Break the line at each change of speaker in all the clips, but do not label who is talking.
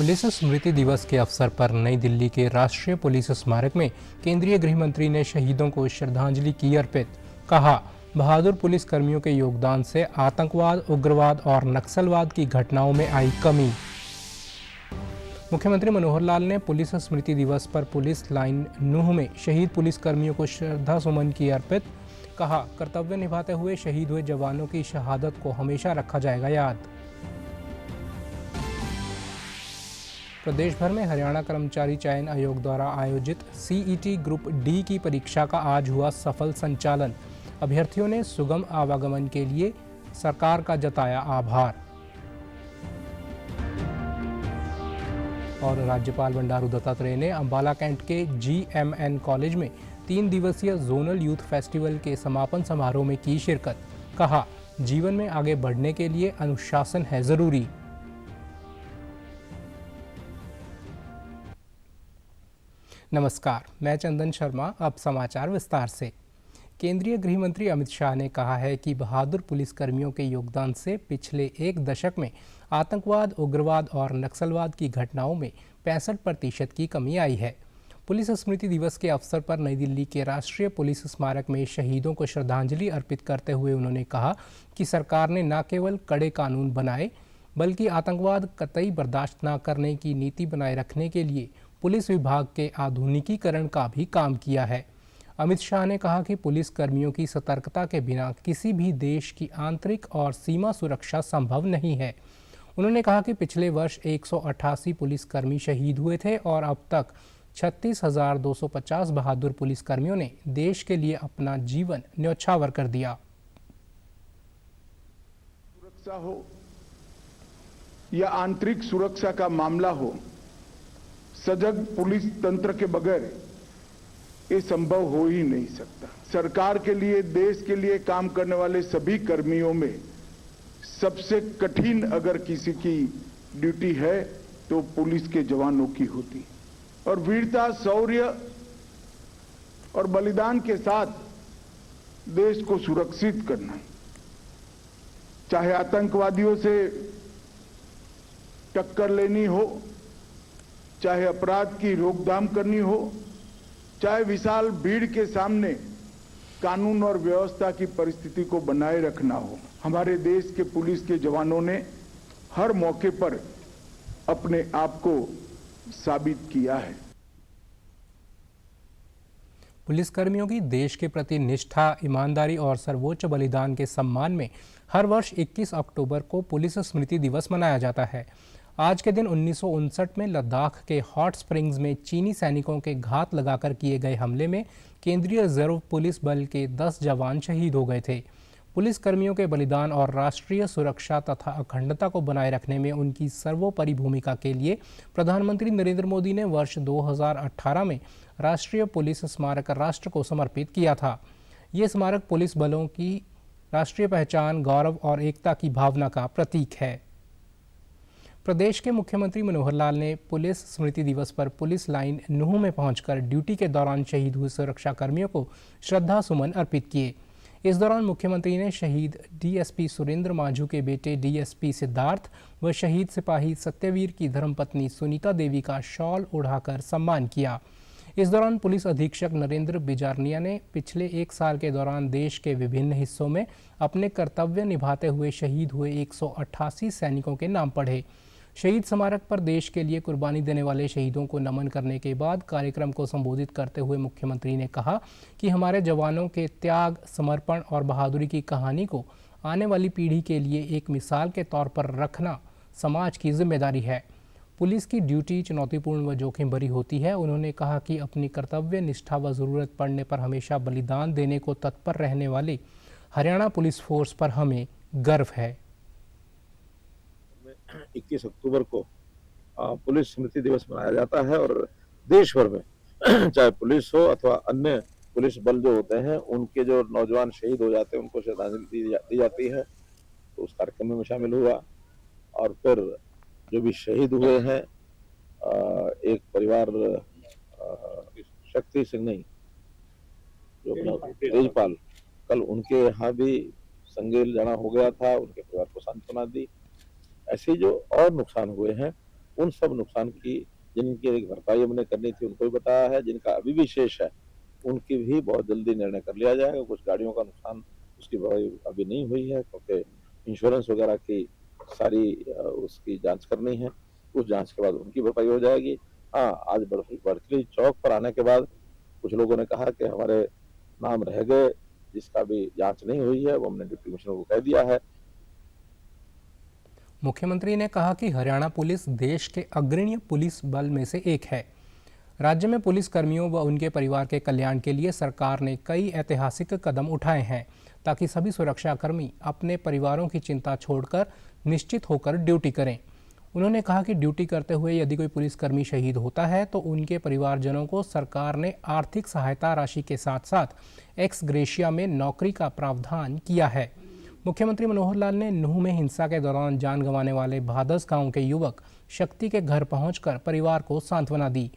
Police स्मृति दिवस के अवसर पर नई दिल्ली के राष्ट्रीय पुलिस स्मारक में केंद्रीय गृह मंत्री ने शहीदों को श्रद्धांजलि की अर्पित। कहा, बहादुर पुलिस कर्मियों के योगदान से आतंकवाद, उग्रवाद और नक्सलवाद की घटनाओं में आई कमी। मुख्यमंत्री मनोहर लाल ने पुलिस स्मृति दिवस पर पुलिस लाइन नूह में शहीद पुलिस कर्मियों को श्रद्धा सुमन की अर्पित। कहा, कर्तव्य निभाते हुए शहीद हुए जवानों की शहादत को हमेशा रखा जाएगा याद। प्रदेश भर में हरियाणा कर्मचारी चयन आयोग द्वारा आयोजित सीईटी ग्रुप डी की परीक्षा का आज हुआ सफल संचालन। अभ्यर्थियों ने सुगम आवागमन के लिए सरकार का जताया आभार। और राज्यपाल बंडारू दत्तात्रेय ने अंबाला कैंट के GMN कॉलेज में 3 दिवसीय जोनल यूथ फेस्टिवल के समापन समारोह में की शिरकत। कहा, जीवन में आगे बढ़ने के लिए अनुशासन है जरूरी। नमस्कार, मैं चंदन शर्मा। अब समाचार विस्तार से। केंद्रीय गृह मंत्री अमित शाह ने कहा है कि बहादुर पुलिसकर्मियों के योगदान से पिछले 1 दशक में आतंकवाद, उग्रवाद और नक्सलवाद की घटनाओं में 65% की कमी आई है। पुलिस स्मृति दिवस के अवसर पर नई दिल्ली के राष्ट्रीय पुलिस स्मारक में शहीदों को श्रद्धांजलि अर्पित करते हुए उन्होंने कहा कि सरकार ने न केवल कड़े कानून बनाए बल्कि आतंकवाद कतई बर्दाश्त न करने की नीति बनाए रखने के लिए पुलिस विभाग के आधुनिकीकरण का भी काम किया है। अमित शाह ने कहा कि पुलिस कर्मियों की सतर्कता के बिना किसी भी देश की आंतरिक और सीमा सुरक्षा संभव नहीं है। उन्होंने कहा कि पिछले वर्ष 188 पुलिसकर्मी शहीद हुए थे और अब तक 36,250 बहादुर पुलिसकर्मियों ने देश के लिए अपना जीवन न्यौछावर कर दिया।
सुरक्षा हो या आंतरिक सुरक्षा का मामला हो, सजग पुलिस तंत्र के बगैर ये संभव हो ही नहीं सकता। सरकार के लिए, देश के लिए काम करने वाले सभी कर्मियों में सबसे कठिन अगर किसी की ड्यूटी है तो पुलिस के जवानों की होती। और वीरता, शौर्य और बलिदान के साथ देश को सुरक्षित करना, चाहे आतंकवादियों से टक्कर लेनी हो, चाहे अपराध की रोकथाम करनी हो, चाहे विशाल भीड़ के सामने कानून और व्यवस्था की परिस्थिति को बनाए रखना हो, हमारे देश के पुलिस के जवानों ने हर मौके पर अपने आप को साबित किया है।
पुलिसकर्मियों की देश के प्रति निष्ठा, ईमानदारी और सर्वोच्च बलिदान के सम्मान में हर वर्ष 21 अक्टूबर को पुलिस स्मृति दिवस मनाया जाता है। आज के दिन 1959 में लद्दाख के हॉट स्प्रिंग्स में चीनी सैनिकों के घात लगाकर किए गए हमले में केंद्रीय रिजर्व पुलिस बल के 10 जवान शहीद हो गए थे। पुलिसकर्मियों के बलिदान और राष्ट्रीय सुरक्षा तथा अखंडता को बनाए रखने में उनकी सर्वोपरि भूमिका के लिए प्रधानमंत्री नरेंद्र मोदी ने वर्ष 2018 में राष्ट्रीय पुलिस स्मारक राष्ट्र को समर्पित किया था। ये स्मारक पुलिस बलों की राष्ट्रीय पहचान, गौरव और एकता की भावना का प्रतीक है। प्रदेश के मुख्यमंत्री मनोहर लाल ने पुलिस स्मृति दिवस पर पुलिस लाइन नूह में पहुंचकर ड्यूटी के दौरान शहीद हुए सुरक्षा कर्मियों को श्रद्धा सुमन अर्पित किए। इस दौरान मुख्यमंत्री ने शहीद DSP सुरेंद्र मांझू के बेटे DSP सिद्धार्थ व शहीद सिपाही सत्यवीर की धर्मपत्नी सुनीता देवी का शॉल ओढ़ाकर सम्मान किया। इस दौरान पुलिस अधीक्षक नरेंद्र बिजारनिया ने पिछले 1 साल के दौरान देश के विभिन्न हिस्सों में अपने कर्तव्य निभाते हुए शहीद हुए 188 सैनिकों के नाम पढ़े। शहीद स्मारक पर देश के लिए कुर्बानी देने वाले शहीदों को नमन करने के बाद कार्यक्रम को संबोधित करते हुए मुख्यमंत्री ने कहा कि हमारे जवानों के त्याग, समर्पण और बहादुरी की कहानी को आने वाली पीढ़ी के लिए एक मिसाल के तौर पर रखना समाज की जिम्मेदारी है। पुलिस की ड्यूटी चुनौतीपूर्ण व जोखिम भरी होती है। उन्होंने कहा कि अपनी कर्तव्य निष्ठा व ज़रूरत पड़ने पर हमेशा बलिदान देने को तत्पर रहने वाले हरियाणा पुलिस फोर्स पर हमें गर्व है।
21 अक्टूबर को पुलिस स्मृति दिवस मनाया जाता है और देश भर में चाहे पुलिस हो अथवा अन्य पुलिस बल जो होते हैं, उनके जो नौजवान शहीद हो जाते हैं उनको श्रद्धांजलि दी जाती है। तो उस कार्यक्रम में शामिल हुआ और फिर जो भी शहीद हुए हैं, एक परिवार शक्ति सिंह नहीं, जो तेजपाल, कल उनके यहाँ भी संगेल जाना हो गया था, उनके परिवार को सांत्वना दी। ऐसे जो और नुकसान हुए हैं उन सब नुकसान की जिनकी भरपाई हमने करनी थी उनको भी बताया है, जिनका अभी भी शेष है उनकी भी बहुत जल्दी निर्णय कर लिया जाएगा। कुछ गाड़ियों का नुकसान उसकी भरपाई अभी नहीं हुई है क्योंकि इंश्योरेंस वगैरह की सारी उसकी जांच करनी है, उस जांच के बाद उनकी भरपाई हो जाएगी। हाँ, आज बर्फी चौक पर आने के बाद कुछ लोगों ने कहा कि हमारे नाम रह गए, जिसका भी जांच नहीं हुई है वो हमने डिप्टी कमिश्नर को कह दिया है।
मुख्यमंत्री ने कहा कि हरियाणा पुलिस देश के अग्रणी पुलिस बल में से एक है। राज्य में पुलिस कर्मियों व उनके परिवार के कल्याण के लिए सरकार ने कई ऐतिहासिक कदम उठाए हैं ताकि सभी सुरक्षाकर्मी अपने परिवारों की चिंता छोड़कर निश्चित होकर ड्यूटी करें। उन्होंने कहा कि ड्यूटी करते हुए यदि कोई पुलिसकर्मी शहीद होता है तो उनके परिवारजनों को सरकार ने आर्थिक सहायता राशि के साथ साथ एक्स ग्रेशिया में नौकरी का प्रावधान किया है। मुख्यमंत्री मनोहर लाल ने नूंह में हिंसा के दौरान जान गंवाने वाले भादस गांव के युवक शक्ति के घर पहुंचकर परिवार को सांत्वना दी।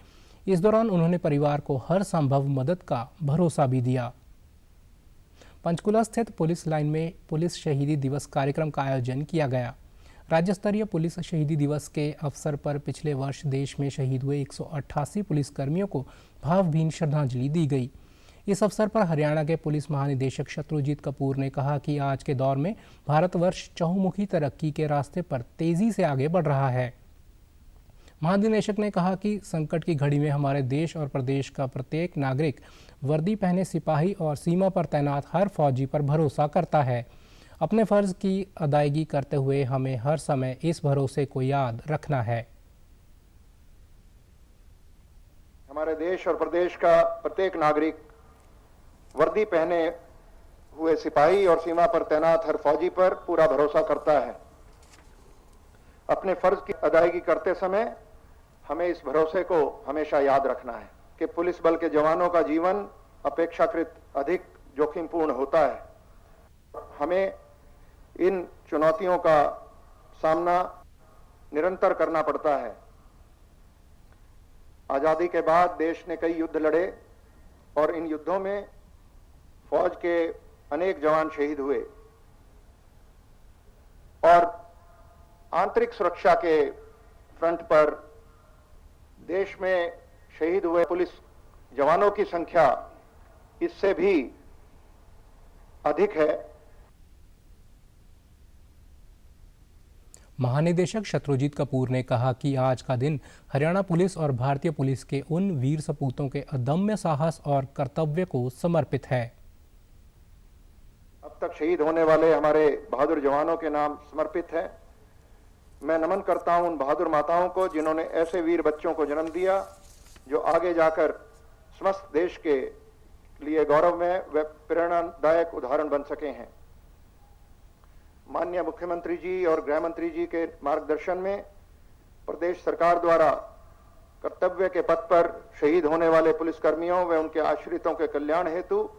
इस दौरान उन्होंने परिवार को हर संभव मदद का भरोसा भी दिया। पंचकुला स्थित पुलिस लाइन में पुलिस शहीदी दिवस कार्यक्रम का आयोजन किया गया। राज्य स्तरीय पुलिस शहीदी दिवस के अवसर पर पिछले वर्ष देश में शहीद हुए 188 पुलिसकर्मियों को भावभीनी श्रद्धांजलि दी गई। इस अवसर पर हरियाणा के पुलिस महानिदेशक शत्रुजीत कपूर ने कहा कि आज के दौर में भारतवर्ष चहुमुखी तरक्की के रास्ते पर तेजी से आगे बढ़ रहा है। महानिदेशक ने कहा कि संकट की घड़ी में हमारे देश और प्रदेश का प्रत्येक नागरिक वर्दी पहने सिपाही और सीमा पर तैनात हर फौजी पर भरोसा करता है। अपने फर्ज की अदायगी करते हुए हमें हर समय इस भरोसे को याद रखना है।
हमारे देश और प्रदेश का प्रत्येक नागरिक वर्दी पहने हुए सिपाही और सीमा पर तैनात हर फौजी पर पूरा भरोसा करता है। अपने फर्ज की अदायगी करते समय हमें इस भरोसे को हमेशा याद रखना है कि पुलिस बल के जवानों का जीवन अपेक्षाकृत अधिक जोखिमपूर्ण होता है। हमें इन चुनौतियों का सामना निरंतर करना पड़ता है। आजादी के बाद देश ने कई युद्ध लड़े और इन युद्धों में फौज के अनेक जवान शहीद हुए और आंतरिक सुरक्षा के फ्रंट पर देश में शहीद हुए पुलिस जवानों की संख्या इससे भी अधिक है।
महानिदेशक शत्रुजीत कपूर ने कहा कि आज का दिन हरियाणा पुलिस और भारतीय पुलिस के उन वीर सपूतों के अदम्य साहस और कर्तव्य को समर्पित है।
अब तक शहीद होने वाले हमारे बहादुर जवानों के नाम समर्पित है। मैं नमन करता हूं उन बहादुर माताओं को जिन्होंने ऐसे वीर बच्चों को जन्म दिया जो आगे जाकर समस्त देश के लिए गौरव में व प्रेरणादायक उदाहरण बन सके हैं। माननीय मुख्यमंत्री जी और गृह मंत्री जी के मार्गदर्शन में प्रदेश सरकार द्वारा कर्तव्य के पथ पर शहीद होने वाले पुलिसकर्मियों व उनके आश्रितों के कल्याण हेतु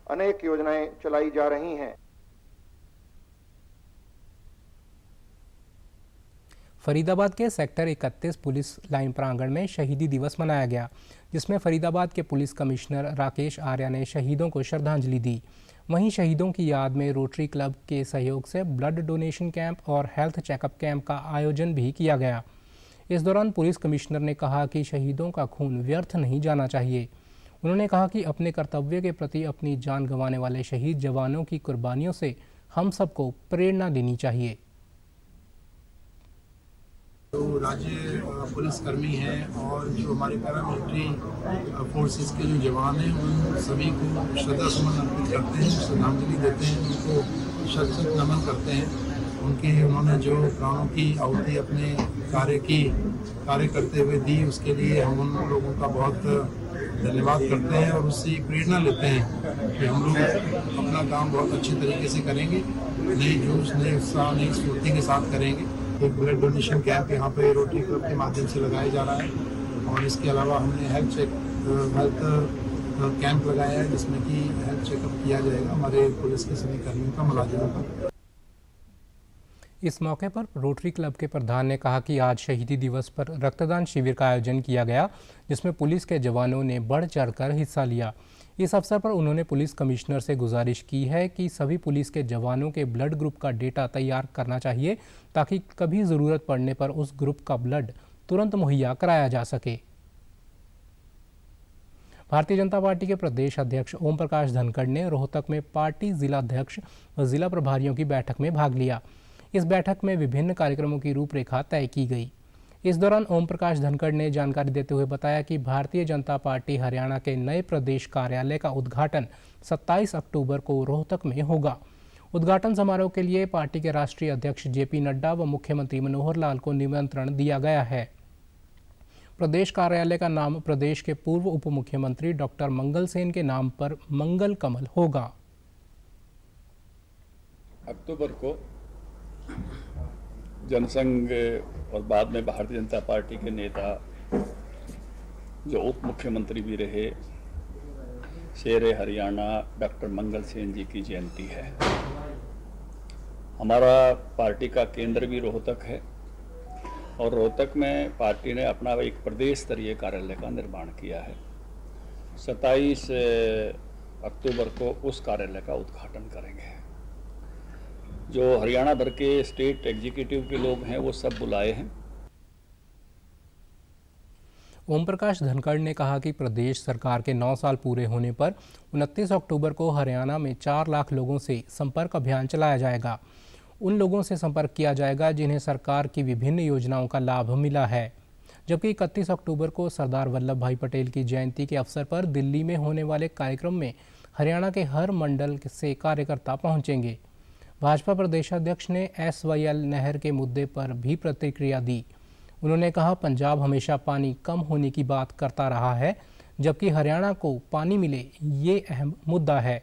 अनेक योजनाएं चलाई जा रही हैं।
फरीदाबाद के सेक्टर 31 पुलिस लाइन प्रांगण में शहीदी दिवस मनाया गया, जिसमें फरीदाबाद के पुलिस कमिश्नर राकेश आर्या ने शहीदों को श्रद्धांजलि दी। वहीं शहीदों की याद में रोटरी क्लब के सहयोग से ब्लड डोनेशन कैंप और हेल्थ चेकअप कैंप का आयोजन भी किया गया। इस दौरान पुलिस कमिश्नर ने कहा कि शहीदों का खून व्यर्थ नहीं जाना चाहिए। उन्होंने कहा कि अपने कर्तव्य के प्रति अपनी जान गंवाने वाले शहीद जवानों की कुर्बानियों से हम सबको प्रेरणा लेनी चाहिए।
जो राज्य पुलिसकर्मी हैं और जो हमारे पैरामिलिट्री फोर्सेस के जो जवान हैं उन सभी को श्रद्धा सुमन अर्पित करते हैं, श्रद्धांजलि देते हैं, उनको शत नमन करते हैं। उन्होंने जो प्राणों की आहुति अपने कार्य करते हुए दी, उसके लिए हम उन लोगों का बहुत धन्यवाद करते हैं और उससे प्रेरणा लेते हैं कि हम लोग अपना काम बहुत अच्छे तरीके से करेंगे, नए जोश, नए उत्साह, नई स्फूर्ति के साथ करेंगे। एक ब्लड डोनेशन कैंप यहाँ पे रोटरी क्लब के माध्यम से लगाया जा रहा है और इसके अलावा हमने हेल्थ कैंप लगाया है जिसमें कि हेल्थ चेकअप किया जाएगा हमारे पुलिस के सभी कर्मियों का, मुलाजिमों का।
इस मौके पर रोटरी क्लब के प्रधान ने कहा कि आज शहीदी दिवस पर रक्तदान शिविर का आयोजन किया गया, जिसमें पुलिस के जवानों ने बढ़ चढ़कर हिस्सा लिया। इस अवसर पर उन्होंने पुलिस कमिश्नर से गुजारिश की है कि सभी पुलिस के जवानों के ब्लड ग्रुप का डेटा तैयार करना चाहिए ताकि कभी ज़रूरत पड़ने पर उस ग्रुप का ब्लड तुरंत मुहैया कराया जा सके। भारतीय जनता पार्टी के प्रदेश अध्यक्ष ओम प्रकाश धनखड़ ने रोहतक में पार्टी जिलाध्यक्ष व जिला प्रभारियों की बैठक में भाग लिया। इस बैठक में विभिन्न कार्यक्रमों की रूपरेखा तय की गई। इस दौरान ओम प्रकाश धनखड़ ने जानकारी देते हुए बताया कि भारतीय जनता पार्टी हरियाणा के नए प्रदेश कार्यालय का उद्घाटन 27 अक्टूबर को रोहतक में होगा। उद्घाटन समारोह के लिए पार्टी के राष्ट्रीय अध्यक्ष जेपी नड्डा व मुख्यमंत्री मनोहर लाल को निमंत्रण दिया गया है। प्रदेश कार्यालय का नाम प्रदेश के पूर्व उप मुख्यमंत्री डॉक्टर मंगल सेन के नाम पर मंगल कमल होगा।
अक्टूबर को जनसंघ और बाद में भारतीय जनता पार्टी के नेता जो उप मुख्यमंत्री भी रहे शेर हरियाणा डॉक्टर मंगल सेन जी की जयंती है। हमारा पार्टी का केंद्र भी रोहतक है और रोहतक में पार्टी ने अपना एक प्रदेश स्तरीय कार्यालय का निर्माण किया है। 27 अक्टूबर को उस कार्यालय का उद्घाटन करेंगे। जो हरियाणा भर के स्टेट एग्जीक्यूटिव के लोग हैं वो सब बुलाए हैं।
ओम प्रकाश धनखड़ ने कहा कि प्रदेश सरकार के 9 साल पूरे होने पर 29 अक्टूबर को हरियाणा में 4 लाख लोगों से संपर्क अभियान चलाया जाएगा। उन लोगों से संपर्क किया जाएगा जिन्हें सरकार की विभिन्न योजनाओं का लाभ मिला है। जबकि 31 अक्टूबर को सरदार वल्लभ भाई पटेल की जयंती के अवसर पर दिल्ली में होने वाले कार्यक्रम में हरियाणा के हर मंडल से कार्यकर्ता पहुंचेंगे। भाजपा प्रदेशाध्यक्ष ने SYL नहर के मुद्दे पर भी प्रतिक्रिया दी। उन्होंने कहा, पंजाब हमेशा पानी कम होने की बात करता रहा है, जबकि हरियाणा को पानी मिले ये अहम मुद्दा है।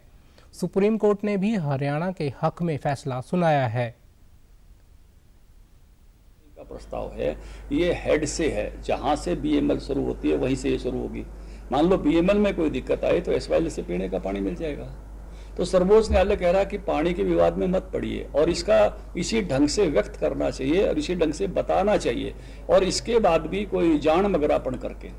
सुप्रीम कोर्ट ने भी हरियाणा के हक में फैसला सुनाया है।
का प्रस्ताव है ये हेड से है, जहां से BML शुरू होती है वहीं से ये शुरू होगी। मान लो BML में कोई दिक्कत आई तो SYL से पीने का पानी मिल जाएगा। तो सर्वोच्च न्यायालय कह रहा है कि पानी के विवाद में मत पड़िए और इसका इसी ढंग से व्यक्त करना चाहिए और इसी ढंग से बताना चाहिए। और इसके बाद भी कोई जान मगरापन करके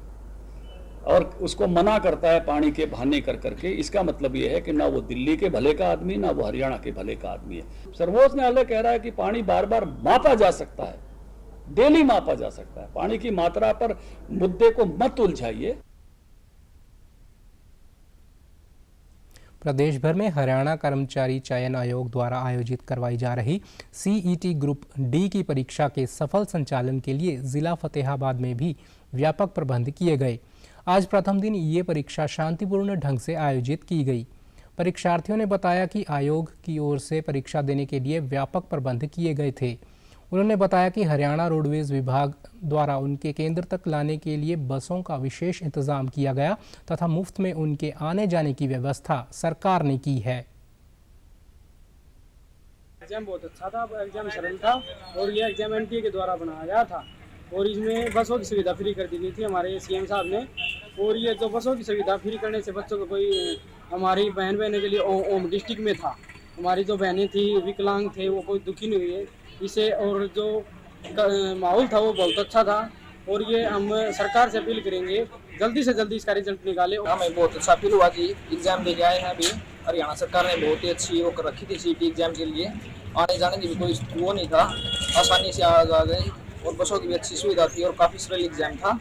और उसको मना करता है पानी के बहाने कर करके, इसका मतलब ये है कि ना वो दिल्ली के भले का आदमी ना वो हरियाणा के भले का आदमी है। सर्वोच्च न्यायालय कह रहा है कि पानी बार बार मापा जा सकता है, डेली मापा जा सकता है। पानी की मात्रा पर मुद्दे को मत उलझाइए।
प्रदेश भर में हरियाणा कर्मचारी चयन आयोग द्वारा आयोजित करवाई जा रही CET ग्रुप D की परीक्षा के सफल संचालन के लिए जिला फतेहाबाद में भी व्यापक प्रबंध किए गए। आज प्रथम दिन ये परीक्षा शांतिपूर्ण ढंग से आयोजित की गई। परीक्षार्थियों ने बताया कि आयोग की ओर से परीक्षा देने के लिए व्यापक प्रबंध किए गए थे। उन्होंने बताया कि हरियाणा रोडवेज विभाग द्वारा उनके केंद्र तक लाने के लिए बसों का विशेष इंतजाम किया गया तथा मुफ्त में उनके आने जाने की व्यवस्था सरकार ने की है।
एग्जाम बहुत अच्छा था, एग्जाम सरल था और ये एग्जाम NTA के द्वारा बनाया गया था और इसमें बसों की सुविधा फ्री कर दी गई थी हमारे CM साहब ने। और ये जो बसों की सुविधा फ्री करने से बच्चों को कोई हमारी बहनों के लिए ओम डिस्ट्रिक्ट में था, हमारी जो बहनें थी विकलांग थे वो कोई दुखी नहीं हुए इसे। और जो माहौल था वो बहुत अच्छा था और ये हम सरकार से अपील करेंगे जल्दी से जल्दी इसका रिजल्ट निकाले।
हमें बहुत अच्छा फील हुआ कि एग्जाम देने आए हैं। अभी हरियाणा सरकार ने बहुत ही अच्छी वो कर रखी थी CET एग्जाम के लिए, आने जाने की भी कोई वो नहीं था, आसानी से आ गई और बसों की भी अच्छी सुविधा थी और काफ़ी सरल एग्जाम था।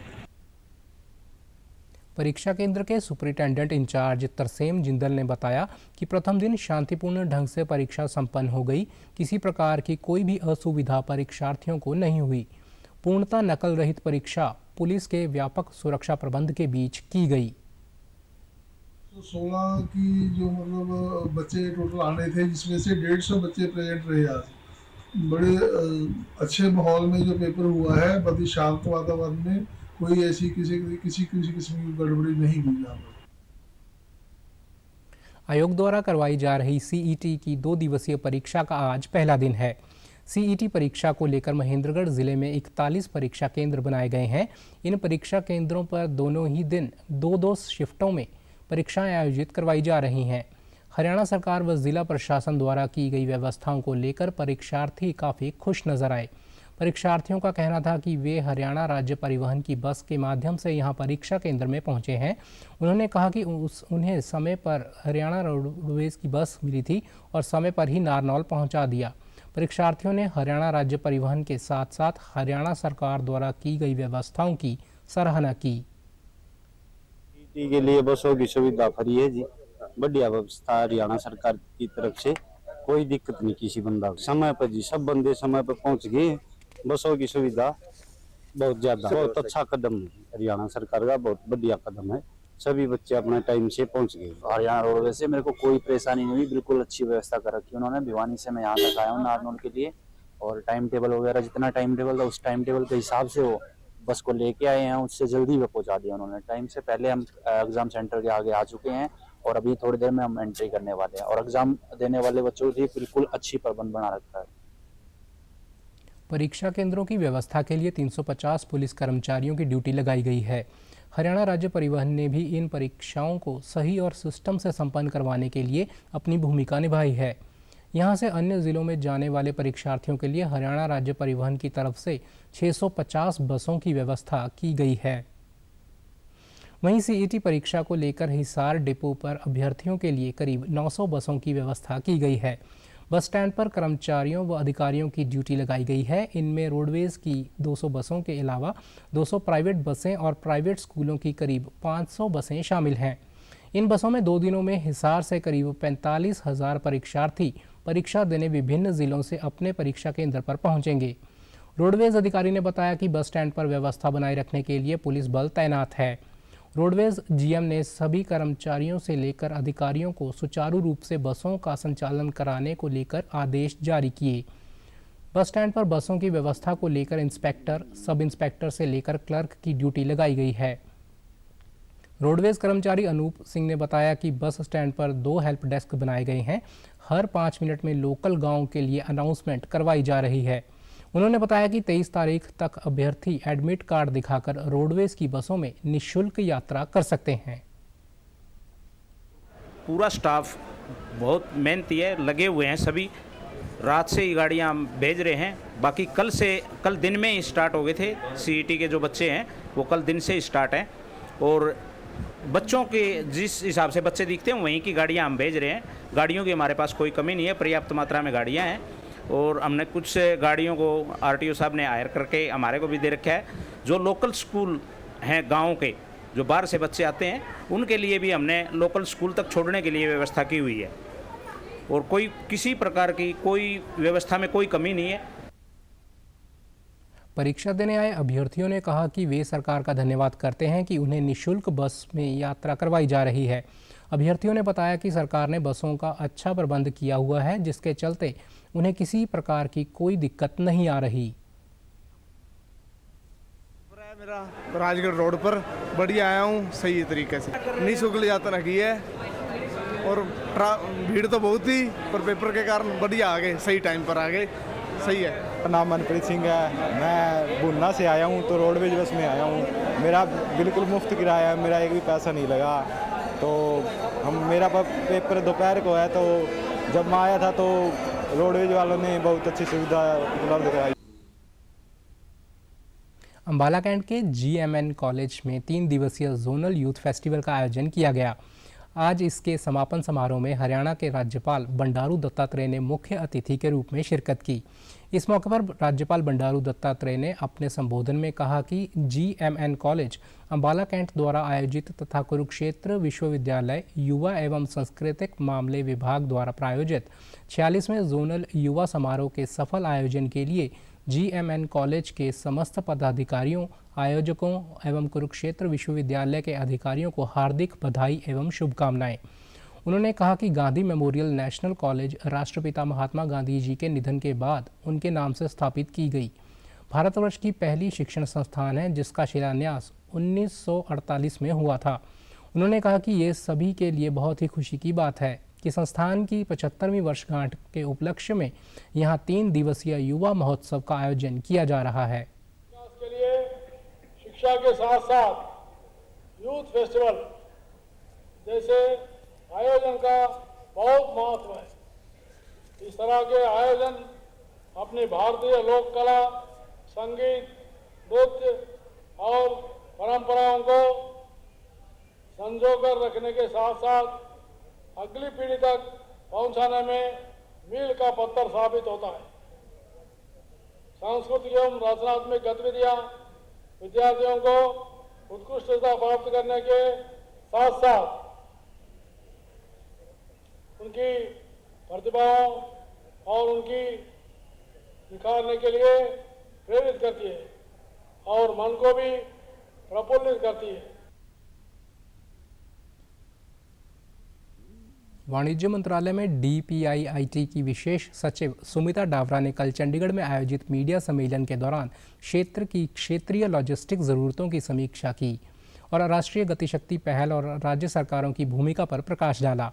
परीक्षा केंद्र के सुपरिटेंडेंट इंचार्ज तरसेम जिंदल ने बताया कि प्रथम दिन शांतिपूर्ण ढंग से परीक्षा संपन्न हो गई। किसी प्रकार की कोई भी असुविधा परीक्षार्थियों को नहीं हुई। पूर्णतः नकल रहित परीक्षा पुलिस के व्यापक सुरक्षा प्रबंध के बीच की गई।
16 की जो मतलब बच्चे टोटल आने थे, जिसमें से 150 बच्चे प्रेजेंट रहे। आज बड़े अच्छे माहौल में जो पेपर हुआ है, बहुत ही शांत वातावरण में, कोई ऐसी किसी किस्म की गड़बड़ी नहीं हुई यहाँ पर।
आयोग द्वारा करवाई जा रही CET की 2 दिवसीय परीक्षा का आज पहला दिन है। CET परीक्षा को लेकर महेंद्रगढ़ जिले में 41 परीक्षा केंद्र बनाए गए हैं। इन परीक्षा केंद्रों पर दोनों ही दिन 2-2 शिफ्टों में परीक्षाएं आयोजित करवाई जा रही हैं। हरियाणा सरकार व जिला प्रशासन द्वारा की गई व्यवस्थाओं को लेकर परीक्षार्थी काफ़ी खुश नजर आए। परीक्षार्थियों का कहना था कि वे हरियाणा राज्य परिवहन की बस के माध्यम से यहां परीक्षा केंद्र में पहुंचे हैं। उन्होंने कहा कि उन्हें समय पर हरियाणा रोडवेज की बस मिली थी और समय पर ही नारनौल पहुंचा दिया। परीक्षार्थियों ने हरियाणा राज्य परिवहन के साथ साथ हरियाणा सरकार द्वारा की गई व्यवस्थाओं की सराहना की।
सीटी के लिए बसों की सुविधा फ्री है जी, बढ़िया व्यवस्था हरियाणा सरकार की तरफ से, कोई दिक्कत नहीं किसी बंदा को। समय पर जी सब बंदे समय पर पहुंच गए। बसों की सुविधा बहुत ज्यादा, बहुत अच्छा कदम है हरियाणा सरकार का, बहुत बढ़िया कदम है। सभी बच्चे अपने टाइम से पहुंच गए।
हरियाणा रोडवेज से मेरे को कोई परेशानी नहीं हुई, बिल्कुल अच्छी व्यवस्था कर रखी है उन्होंने। भिवानी से मैं यहाँ तक आया हूँ नारनौल के लिए, और टाइम टेबल वगैरह जितना टाइम टेबल था उस टाइम टेबल के हिसाब से वो बस को लेके आए हैं, उससे जल्दी में पहुंचा दिया उन्होंने टाइम से। पहले हम एग्जाम सेंटर के आगे आ चुके हैं और अभी थोड़ी देर में हम एंट्री करने वाले हैं, और एग्जाम देने वाले बच्चों के लिए बिल्कुल अच्छी प्रबंध बना रखा है।
परीक्षा केंद्रों की व्यवस्था के लिए 350 पुलिस कर्मचारियों की ड्यूटी लगाई गई है। हरियाणा राज्य परिवहन ने भी इन परीक्षाओं को सही और सिस्टम से संपन्न करवाने के लिए अपनी भूमिका निभाई है। यहां से अन्य जिलों में जाने वाले परीक्षार्थियों के लिए हरियाणा राज्य परिवहन की तरफ से 650 बसों की व्यवस्था की गई है। वहीं सीईटी परीक्षा को लेकर हिसार डिपो पर अभ्यर्थियों के लिए करीब 900 बसों की व्यवस्था की गई है। बस स्टैंड पर कर्मचारियों व अधिकारियों की ड्यूटी लगाई गई है। इनमें रोडवेज की 200 बसों के अलावा 200 प्राइवेट बसें और प्राइवेट स्कूलों की करीब 500 बसें शामिल हैं। इन बसों में 2 दिनों में हिसार से करीब 45,000 परीक्षार्थी परीक्षा देने विभिन्न जिलों से अपने परीक्षा केंद्र पर पहुंचेंगे। रोडवेज अधिकारी ने बताया कि बस स्टैंड पर व्यवस्था बनाए रखने के लिए पुलिस बल तैनात है। रोडवेज जीएम ने सभी कर्मचारियों से लेकर अधिकारियों को सुचारू रूप से बसों का संचालन कराने को लेकर आदेश जारी किए। बस स्टैंड पर बसों की व्यवस्था को लेकर इंस्पेक्टर, सब इंस्पेक्टर से लेकर क्लर्क की ड्यूटी लगाई गई है। रोडवेज कर्मचारी अनूप सिंह ने बताया कि बस स्टैंड पर 2 हेल्प डेस्क बनाए गए हैं। हर 5 मिनट में लोकल गाँव के लिए अनाउंसमेंट करवाई जा रही है। उन्होंने बताया कि 23 तारीख तक अभ्यर्थी एडमिट कार्ड दिखाकर रोडवेज की बसों में निःशुल्क यात्रा कर सकते हैं।
पूरा स्टाफ बहुत मेहनती है, लगे हुए हैं, सभी रात से ही गाड़ियां भेज रहे हैं। बाकी कल दिन में ही स्टार्ट हो गए थे। सीईटी के जो बच्चे हैं वो कल दिन से ही स्टार्ट हैं, और बच्चों के जिस हिसाब से बच्चे दिखते हैं वहीं की गाड़ियां हम भेज रहे हैं। गाड़ियों की हमारे पास कोई कमी नहीं है, पर्याप्त मात्रा में गाड़ियां हैं, और हमने कुछ गाड़ियों को आरटीओ साहब ने हायर करके हमारे को भी दे रखा है। जो लोकल स्कूल हैं गांव के, जो बाहर से बच्चे आते हैं, उनके लिए भी हमने लोकल स्कूल तक छोड़ने के लिए व्यवस्था की हुई है, और कोई किसी प्रकार की कोई व्यवस्था में कोई कमी नहीं है।
परीक्षा देने आए अभ्यर्थियों ने कहा कि वे सरकार का धन्यवाद करते हैं कि उन्हें निःशुल्क बस में यात्रा करवाई जा रही है। अभ्यर्थियों ने बताया कि सरकार ने बसों का अच्छा प्रबंध किया हुआ है, जिसके चलते उन्हें किसी प्रकार की कोई दिक्कत नहीं आ रही।
मेरा राजगढ़ रोड पर बढ़िया आया हूँ, सही तरीके से निःशुल्क यात्रा की है, और भीड़ तो बहुत थी पर पेपर के कारण बढ़िया आ गए, सही टाइम पर आ गए, सही है।
नाम मनप्रीत सिंह है, मैं भुन्ना से आया हूँ, तो रोडवेज बस में आया हूँ। मेरा बिल्कुल मुफ्त किराया है, मेरा एक भी पैसा नहीं लगा। तो मेरा पेपर दोपहर को है, तो जब मैं आया था तो रोडवेज वालों ने बहुत अच्छी सुविधा उपलब्ध कराई।
अंबाला कैंट के जीएमएन कॉलेज में 3 दिवसीय जोनल यूथ फेस्टिवल का आयोजन किया गया। आज इसके समापन समारोह में हरियाणा के राज्यपाल बंडारू दत्तात्रेय ने मुख्य अतिथि के रूप में शिरकत की। इस मौके पर राज्यपाल बंडारू दत्तात्रेय ने अपने संबोधन में कहा कि जीएमएन कॉलेज अंबाला कैंट द्वारा आयोजित तथा कुरुक्षेत्र विश्वविद्यालय युवा एवं सांस्कृतिक मामले विभाग द्वारा प्रायोजित 46वें जोनल युवा समारोह के सफल आयोजन के लिए जीएमएन कॉलेज के समस्त पदाधिकारियों, आयोजकों एवं कुरुक्षेत्र विश्वविद्यालय के अधिकारियों को हार्दिक बधाई एवं शुभकामनाएं। उन्होंने कहा कि गांधी मेमोरियल नेशनल कॉलेज राष्ट्रपिता महात्मा गांधी जी के निधन के बाद उनके नाम से स्थापित की गई भारतवर्ष की पहली शिक्षण संस्थान है, जिसका शिलान्यास 1948 में हुआ था। उन्होंने कहा कि ये सभी के लिए बहुत ही खुशी की बात है कि संस्थान की 75वीं वर्षगांठ के उपलक्ष्य में यहाँ 3 दिवसीय युवा महोत्सव का आयोजन किया जा रहा है।
के लिए शिक्षा के साथ साथ यूथ फेस्टिवल जैसे आयोजन का बहुत महत्व है। इस तरह के आयोजन अपनी भारतीय लोक कला, संगीत, नृत्य और परंपराओं को संजोकर रखने के साथ साथ अगली पीढ़ी तक पहुंचाने में मील का पत्थर साबित होता है। सांस्कृतिक एवं रचनात्मक गतिविधियां विद्यार्थियों को उत्कृष्टता प्राप्त करने के साथ साथ उनकी प्रतिभाओं और उनकी निखारने के लिए प्रेरित करती है और मन को भी प्रफुल्लित करती है।
वाणिज्य मंत्रालय में DPIIT की विशेष सचिव सुमिता डावरा ने कल चंडीगढ़ में आयोजित मीडिया सम्मेलन के दौरान क्षेत्र की क्षेत्रीय लॉजिस्टिक ज़रूरतों की समीक्षा की और राष्ट्रीय गतिशक्ति पहल और राज्य सरकारों की भूमिका पर प्रकाश डाला।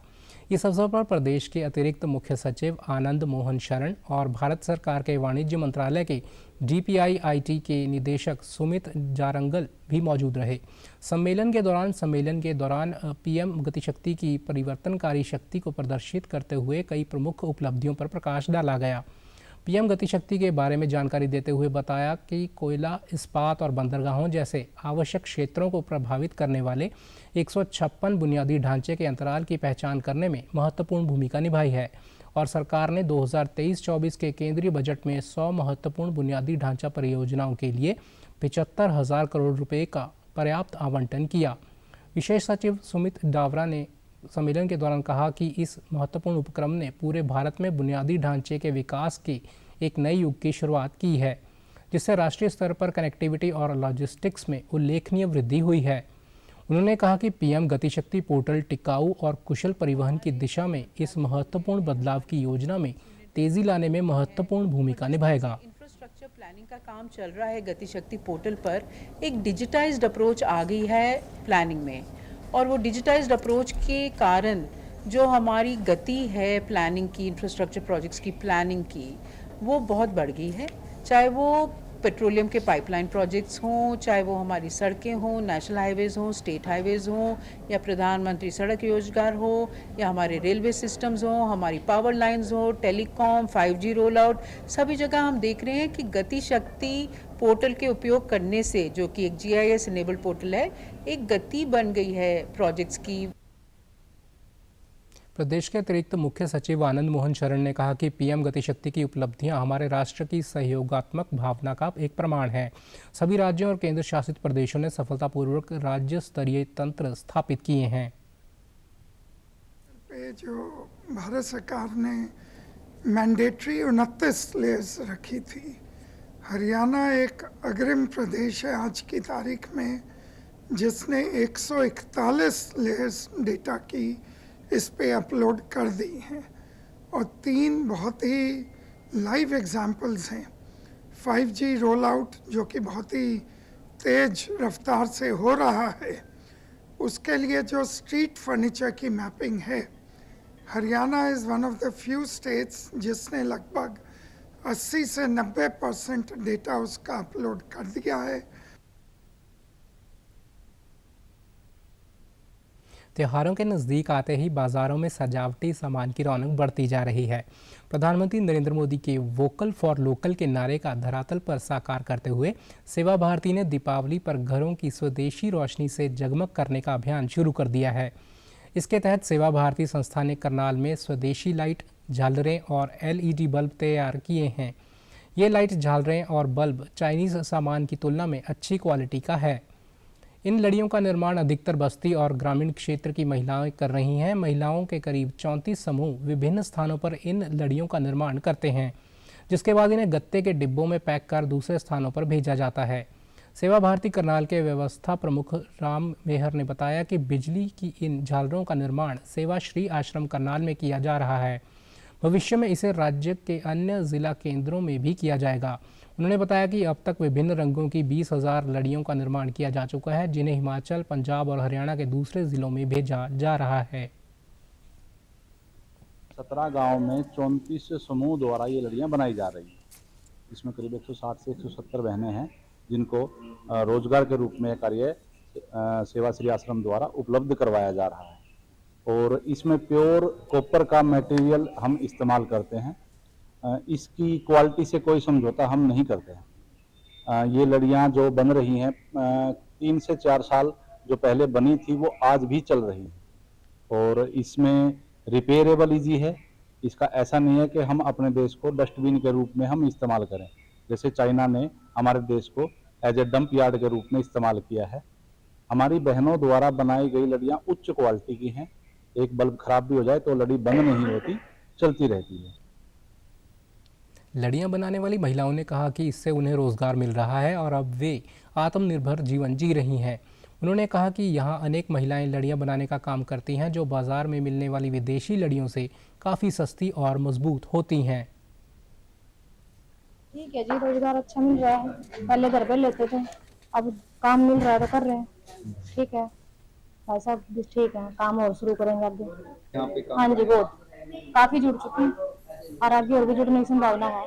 इस अवसर पर प्रदेश के अतिरिक्त मुख्य सचिव आनंद मोहन शरण और भारत सरकार के वाणिज्य मंत्रालय के DPIIT के निदेशक सुमित जारंगल भी मौजूद रहे। सम्मेलन के दौरान PM गतिशक्ति की परिवर्तनकारी शक्ति को प्रदर्शित करते हुए कई प्रमुख उपलब्धियों पर प्रकाश डाला गया। PM गतिशक्ति के बारे में जानकारी देते हुए बताया कि कोयला, इस्पात और बंदरगाहों जैसे आवश्यक क्षेत्रों को प्रभावित करने वाले 156 बुनियादी ढांचे के अंतराल की पहचान करने में महत्वपूर्ण भूमिका निभाई है और सरकार ने 2023-24 के केंद्रीय बजट में 100 महत्वपूर्ण बुनियादी ढांचा परियोजनाओं के लिए 75,000 करोड़ रुपए का पर्याप्त आवंटन किया। विशेष सचिव सुमित डावरा ने सम्मेलन के दौरान कहा कि इस महत्वपूर्ण उपक्रम ने पूरे भारत में बुनियादी ढांचे के विकास की एक नए युग की शुरुआत की है, जिससे राष्ट्रीय स्तर पर कनेक्टिविटी और लॉजिस्टिक्स में उल्लेखनीय वृद्धि हुई है। उन्होंने कहा कि PM गतिशक्ति पोर्टल टिकाऊ और कुशल परिवहन की दिशा में इस महत्वपूर्ण बदलाव की योजना में तेजी लाने में महत्वपूर्ण भूमिका निभाएगा।
इंफ्रास्ट्रक्चर प्लानिंग का काम चल रहा है गतिशक्ति पोर्टल पर। एक डिजिटाइज्ड अप्रोच आ गई है प्लानिंग में और वो डिजिटाइज्ड अप्रोच के कारण जो हमारी गति है प्लानिंग की, इंफ्रास्ट्रक्चर प्रोजेक्ट्स की प्लानिंग की, वो बहुत बढ़ गई है। चाहे वो पेट्रोलियम के पाइपलाइन प्रोजेक्ट्स हों, चाहे वो हमारी सड़कें हों, नेशनल हाईवेज़ हों, स्टेट हाईवेज़ हों, या प्रधानमंत्री सड़क योजना हो, या हमारे रेलवे सिस्टम्स हों, हमारी पावर लाइंस हो, टेलीकॉम, 5G रोल आउट, सभी जगह हम देख रहे हैं कि गतिशक्ति पोर्टल के उपयोग करने से, जो कि एक GIS इनेबल्ड पोर्टल है, एक गति बन गई है प्रोजेक्ट्स की।
प्रदेश के अतिरिक्त मुख्य सचिव आनंद मोहन शरण ने कहा कि PM गतिशक्ति की उपलब्धियां हमारे राष्ट्र की सहयोगात्मक भावना का एक प्रमाण है। सभी राज्यों और केंद्र शासित प्रदेशों ने सफलतापूर्वक राज्य स्तरीय तंत्र स्थापित किए हैं।
जो भारत सरकार ने मैंडेटरी 29 लेयर्स रखी थी, हरियाणा एक अग्रिम प्रदेश है आज की तारीख में जिसने 141 लेयर्स डेटा की इस पे अपलोड कर दी हैं और 3 बहुत ही लाइव एग्जाम्पल्स हैं। 5G रोल आउट जो कि बहुत ही तेज रफ्तार से हो रहा है, उसके लिए जो स्ट्रीट फर्नीचर की मैपिंग है, Haryana is one of the few states जिसने लगभग 80 से 90% डेटा उसका अपलोड कर दिया है।
त्योहारों के नज़दीक आते ही बाज़ारों में सजावटी सामान की रौनक बढ़ती जा रही है। प्रधानमंत्री नरेंद्र मोदी के वोकल फॉर लोकल के नारे का धरातल पर साकार करते हुए सेवा भारती ने दीपावली पर घरों की स्वदेशी रोशनी से जगमग करने का अभियान शुरू कर दिया है। इसके तहत सेवा भारती संस्था ने करनाल में स्वदेशी लाइट, झालरें और LED बल्ब तैयार किए हैं। ये लाइट, झालरें और बल्ब चाइनीज़ सामान की तुलना में अच्छी क्वालिटी का है। इन लड़ियों का निर्माण अधिकतर बस्ती और ग्रामीण क्षेत्र की महिलाएं कर रही हैं। महिलाओं के करीब 34 समूह विभिन्न स्थानों पर इन लड़ियों का निर्माण करते हैं, जिसके बाद इन्हें गत्ते के डिब्बों में पैक कर दूसरे स्थानों पर भेजा जाता है। सेवा भारती करनाल के व्यवस्था प्रमुख राम मेहर ने बताया कि बिजली की इन झालरों का निर्माण सेवा श्री आश्रम करनाल में किया जा रहा है। भविष्य में इसे राज्य के अन्य जिला केंद्रों में भी किया जाएगा। उन्होंने बताया कि अब तक विभिन्न रंगों की 20,000 लड़ियों का निर्माण किया जा चुका है, जिन्हें हिमाचल, पंजाब और हरियाणा के दूसरे जिलों में भेजा जा रहा है।
17 गांव में 34 समूह द्वारा ये लड़ियां बनाई जा रही हैं। इसमें करीब 160 से 170 बहनें हैं जिनको रोजगार के रूप में कार्य सेवा श्री आश्रम द्वारा उपलब्ध करवाया जा रहा है। और इसमें प्योर कॉपर का मटेरियल हम इस्तेमाल करते हैं। इसकी क्वालिटी से कोई समझौता हम नहीं करते हैं। ये लड़ियां जो बन रही हैं 3 से 4 साल जो पहले बनी थी वो आज भी चल रही है और इसमें रिपेयरेबल इजी है। इसका ऐसा नहीं है कि हम अपने देश को डस्टबिन के रूप में हम इस्तेमाल करें। जैसे चाइना ने हमारे देश को एज ए डंप यार्ड के रूप में इस्तेमाल किया है। हमारी बहनों द्वारा बनाई गई लड़ियाँ उच्च क्वालिटी की हैं। एक बल्ब खराब भी हो जाए तो लड़ी बंद नहीं होती, चलती रहती है।
लड़ियां बनाने वाली महिलाओं ने कहा कि इससे उन्हें रोजगार मिल रहा है और अब वे आत्मनिर्भर जीवन जी रही हैं। उन्होंने कहा कि यहाँ अनेक महिलाएं लड़ियां बनाने का काम करती हैं जो बाजार में मिलने वाली विदेशी लड़ियों से काफ़ी सस्ती और मजबूत होती हैं।
ठीक है जी, रोजगार अच्छा मिल रहा है। पहले घर पे लेते थे, अब काम मिल रहा है तो कर रहे हैं। ठीक है भाई साहब, ठीक है, काम और शुरू करेंगे आगे। हाँ जी, बहुत काफी जुड़ चुके हैं और आगे और भी जुड़ने की संभावना है,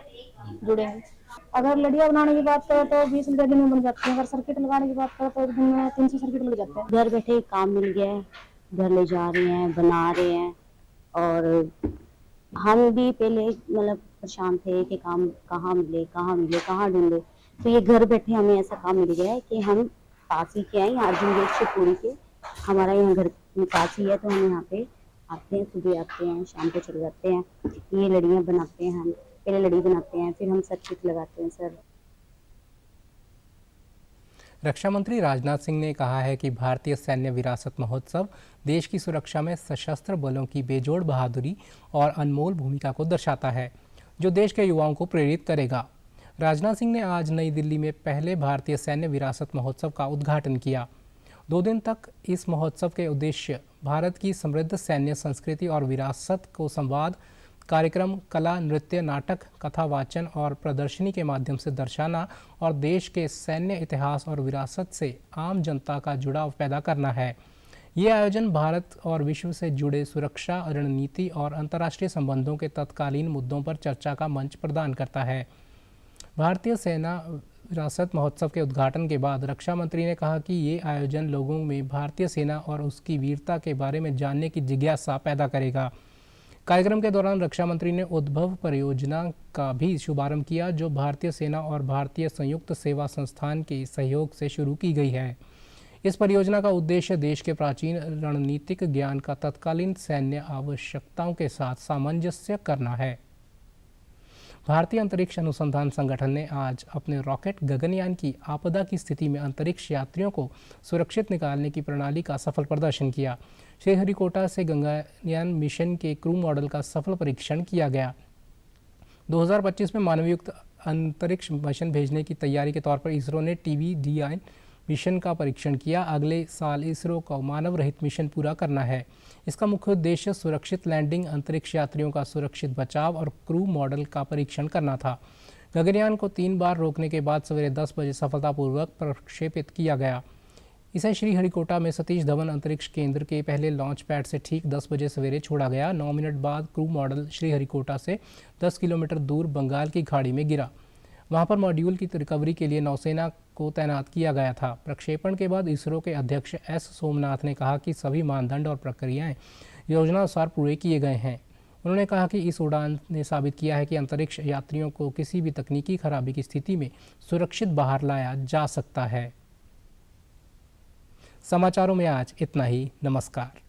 जुड़ेंगे। अगर लड़ियां बनाने की बात करें तो 20 दिन में बन जाती है। अगर सर्किट लगाने की बात करें तो एक दिन में 300 सर्किट लग जाते हैं।
घर बैठे काम मिल गया है, घर ले जा रहे हैं, बना रहे हैं। और हम भी पहले मतलब परेशान थे कि काम कहाँ मिले कहाँ ढूंढे, तो ये घर बैठे हमें ऐसा काम मिल गया है कि हम पास ही के हैं, यहाँ अर्जुन शिवपुरी के, हमारा यहाँ घर पास ही है, तो हम यहाँ पे आते हैं, सुबह आते हैं, शाम को चले जाते हैं। ये लड़ियाँ बनाते हैं, हम पहले लड़ी बनाते हैं, फिर हम सर्किट लगाते हैं। सर,
रक्षा मंत्री राजनाथ सिंह ने कहा है कि भारतीय सैन्य विरासत महोत्सव देश की सुरक्षा में सशस्त्र बलों की बेजोड़ बहादुरी और अनमोल भूमिका को दर्शाता है, जो देश के युवाओं को प्रेरित करेगा। राजनाथ सिंह ने आज नई दिल्ली में पहले भारतीय सैन्य विरासत महोत्सव का उद्घाटन किया। 2 दिन तक इस महोत्सव के उद्देश्य भारत की समृद्ध सैन्य संस्कृति और विरासत को संवाद, कार्यक्रम, कला, नृत्य, नाटक, कथा वाचन और प्रदर्शनी के माध्यम से दर्शाना और देश के सैन्य इतिहास और विरासत से आम जनता का जुड़ाव पैदा करना है। ये आयोजन भारत और विश्व से जुड़े सुरक्षा, रणनीति और अंतर्राष्ट्रीय संबंधों के तत्कालीन मुद्दों पर चर्चा का मंच प्रदान करता है। भारतीय सेना विरासत महोत्सव के उद्घाटन के बाद रक्षा मंत्री ने कहा कि ये आयोजन लोगों में भारतीय सेना और उसकी वीरता के बारे में जानने की जिज्ञासा पैदा करेगा। कार्यक्रम के दौरान रक्षा मंत्री ने उद्भव परियोजना का भी शुभारंभ किया, जो भारतीय सेना और भारतीय संयुक्त सेवा संस्थान के सहयोग से शुरू की गई है। इस परियोजना का उद्देश्य देश के प्राचीन रणनीतिक ज्ञान का तत्कालीन सैन्य आवश्यकताओं के साथ सामंजस्य करना है। भारतीय अंतरिक्ष अनुसंधान संगठन ने आज अपने रॉकेट गगनयान की आपदा की स्थिति में अंतरिक्ष यात्रियों को सुरक्षित निकालने की प्रणाली का सफल प्रदर्शन किया। श्रीहरिकोटा से गगनयान मिशन के क्रू मॉडल का सफल परीक्षण किया गया। 2025 में मानवयुक्त अंतरिक्ष मिशन भेजने की तैयारी के तौर पर इसरो ने TVDI मिशन का परीक्षण किया। अगले साल इसरो को मानव रहित मिशन पूरा करना है। इसका मुख्य उद्देश्य सुरक्षित लैंडिंग, अंतरिक्ष यात्रियों का सुरक्षित बचाव और क्रू मॉडल का परीक्षण करना था। गगनयान को 3 बार रोकने के बाद सवेरे 10 बजे सफलतापूर्वक प्रक्षेपित किया गया। इसे श्रीहरिकोटा में सतीश धवन अंतरिक्ष केंद्र के पहले लॉन्च पैड से ठीक 10 बजे सवेरे छोड़ा गया। 9 मिनट बाद क्रू मॉडल श्रीहरिकोटा से 10 किलोमीटर दूर बंगाल की खाड़ी में गिरा। वहां पर मॉड्यूल की रिकवरी के लिए नौसेना को तैनात किया गया था। प्रक्षेपण के बाद इसरो के अध्यक्ष S सोमनाथ ने कहा कि सभी मानदंड और प्रक्रियाएं योजनानुसार पूरे किए गए हैं। उन्होंने कहा कि इस उड़ान ने साबित किया है कि अंतरिक्ष यात्रियों को किसी भी तकनीकी खराबी की स्थिति में सुरक्षित बाहर लाया जा सकता है। समाचारों में आज इतना ही। नमस्कार।